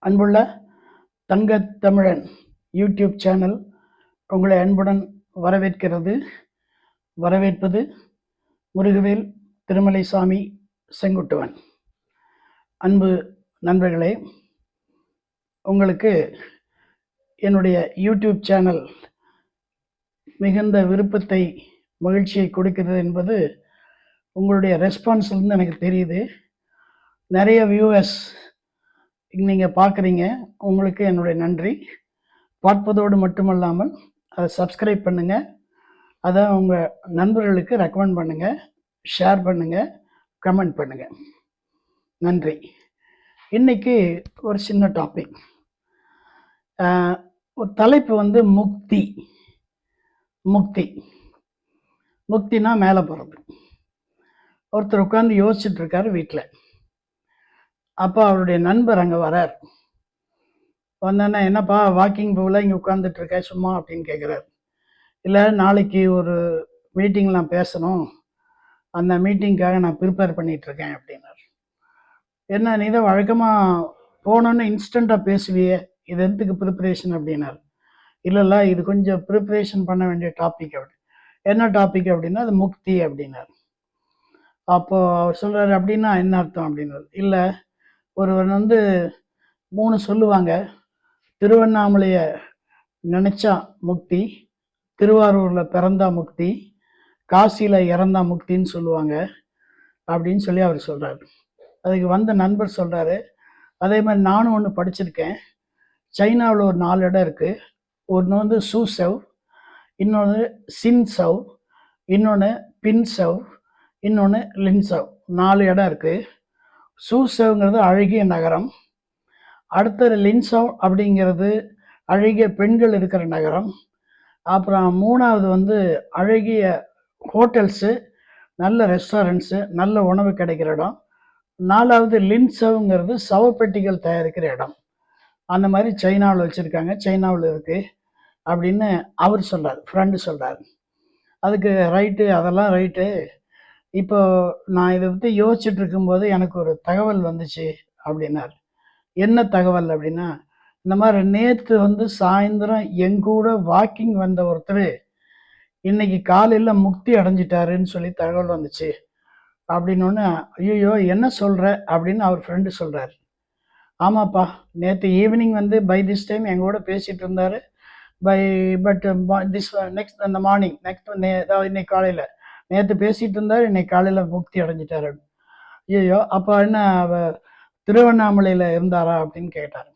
அன்புள்ள தங்கத் தமிழன் யூடியூப் சேனல் உங்களை அன்புடன் வரவேற்பது முருகவேல் திருமலைசாமி செங்குட்டுவன். அன்பு நண்பர்களே, உங்களுக்கு என்னுடைய யூடியூப் சேனல் மிகுந்த விருப்பத்தை மகிழ்ச்சியை கொடுக்கிறது என்பது உங்களுடைய ரெஸ்பான்ஸ்லேருந்து எனக்கு தெரியுது. நிறைய வியூவர்ஸ் நீங்கள் பார்க்குறீங்க, உங்களுக்கு என்னுடைய நன்றி. பார்ப்பதோடு மட்டுமல்லாமல் அதை சப்ஸ்கிரைப் பண்ணுங்கள், அதை உங்கள் நண்பர்களுக்கு ரெக்கமெண்ட் பண்ணுங்கள், ஷேர் பண்ணுங்கள், கமெண்ட் பண்ணுங்கள். நன்றி. இன்றைக்கி ஒரு சின்ன டாபிக், ஒரு தலைப்பு வந்து முக்தினா மேலே போகிறது. ஒருத்தர் உட்காந்து யோசிச்சுட்டு இருக்காரு வீட்டில். அப்போ அவருடைய நண்பர் அங்கே வரார். வந்தோன்னே, என்னப்பா வாக்கிங் போகல, இங்கே உட்காந்துட்டு இருக்க சும்மா அப்படின்னு கேட்குறாரு. இல்லை, நாளைக்கு ஒரு மீட்டிங்கில் நான் பேசணும், அந்த மீட்டிங்காக நான் ப்ரிப்பேர் பண்ணிகிட்ருக்கேன் அப்படின்னார். என்ன, நீ தான் வழக்கமாக போனோன்னு இன்ஸ்டண்ட்டாக பேசுவியே, இது எதுக்கு ப்ரிப்பரேஷன் அப்படின்னார். இல்லைல்ல, இது கொஞ்சம் ப்ரிப்பரேஷன் பண்ண வேண்டிய டாபிக். அப்படி என்ன டாபிக் அப்படின்னா அது முக்தி அப்படின்னார். அப்போது அவர் சொல்கிறார், அப்படின்னா என்ன அர்த்தம் அப்படின்னார். இல்லை, ஒருவர் வந்து 3 சொல்லுவாங்க. திருவண்ணாமலையை நினச்சா முக்தி, திருவாரூரில் பிறந்தா முக்தி, காசியில் இறந்தா முக்தின்னு சொல்லுவாங்க அப்படின்னு சொல்லி அவர் சொல்கிறார். அதுக்கு வந்த நண்பர் சொல்கிறாரு, அதே மாதிரி நானும் ஒன்று படிச்சிருக்கேன். சைனாவில் ஒரு 4 இடம் இருக்குது. ஒன்று வந்து சூசவ், இன்னொன்று சின்சவ், இன்னொன்று பின்சவ், இன்னொன்று லின்சவ். 4 இடம் இருக்குது. சூசவ்ங்கிறது அழகிய நகரம், அடுத்தது லின்சவ் அப்படிங்கிறது அழகிய பெண்கள் இருக்கிற நகரம், அப்புறம் 3வது வந்து அழகிய ஹோட்டல்ஸு, நல்ல ரெஸ்டாரண்ட்ஸு, நல்ல உணவு கிடைக்கிற இடம், 4வது லின்சவ்ங்கிறது சவப்பெட்டிகள் தயாரிக்கிற இடம். அந்த மாதிரி சைனாவில் வச்சுருக்காங்க, சைனாவில் இருக்குது அப்படின்னு அவர் சொல்கிறார், ஃப்ரெண்டு சொல்கிறார். அதுக்கு ரைட்டு, அதெல்லாம் ரைட்டு. இப்போ நான் இதை பற்றி யோசிச்சுட்டு இருக்கும்போது எனக்கு ஒரு தகவல் வந்துச்சு அப்படின்னார். என்ன தகவல் அப்படின்னா, இந்த மாதிரி நேற்று வந்து சாயந்தரம் எங்கூட வாக்கிங் வந்த ஒருத்தர் இன்னைக்கு காலையில் முக்தி அடைஞ்சிட்டாருன்னு சொல்லி தகவல் வந்துச்சு அப்படின்னோடனே, ஐயோ என்ன சொல்கிற அப்படின்னு அவர் ஃப்ரெண்டு சொல்கிறார். ஆமாப்பா, நேற்று ஈவினிங் வந்து பை திஸ் டைம் எங்கூட பேசிகிட்டு இருந்தார். நெக்ஸ்ட் அந்த மார்னிங், அதாவது இன்னைக்கு காலையில், நேற்று பேசிகிட்டு இருந்தார், இன்னைக்கு காலையில் முக்தி அடைஞ்சிட்டார். ஐயோ, அப்போ என்ன திருவண்ணாமலையில் இருந்தாரா அப்படின்னு கேட்டார்.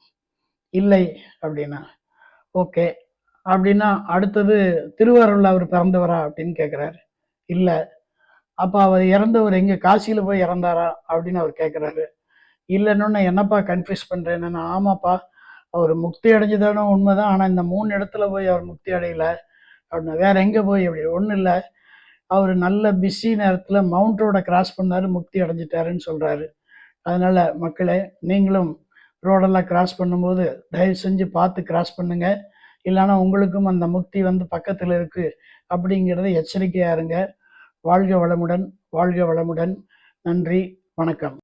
இல்லை அப்படின்னா. ஓகே, அப்படின்னா அடுத்தது திருவாரூரில் அவர் பிறந்தவரா அப்படின்னு கேட்குறாரு. இல்லை. அப்போ அவர் இறந்தவர் எங்கே, காசியில் போய் இறந்தாரா அப்படின்னு அவர் கேட்குறாரு. இல்லைன்னு என்னப்பா கன்ஃபியூஸ் பண்ணுறேன்னு. ஆமாப்பா, அவர் முக்தி அடைஞ்சதானோ உண்மைதான், ஆனால் இந்த 3 இடத்துல போய் அவர் முக்தி அடையலை அப்படின்னா. வேற எங்கே போய்? அப்படி ஒன்றும் இல்லை, அவர் நல்ல பிஸி நேரத்தில் மவுண்ட் ரோடை கிராஸ் பண்ணார், முக்தி அடைஞ்சிட்டாருன்னு சொல்கிறாரு. அதனால் மக்களே, நீங்களும் ரோடெல்லாம் கிராஸ் பண்ணும்போது தயவு செஞ்சு பார்த்து கிராஸ் பண்ணுங்கள். இல்லைன்னா உங்களுக்கும் அந்த முக்தி வந்து பக்கத்தில் இருக்குது அப்படிங்கிறத எச்சரிக்கையாக இருங்க. வாழ்க வளமுடன், வாழ்க வளமுடன். நன்றி, வணக்கம்.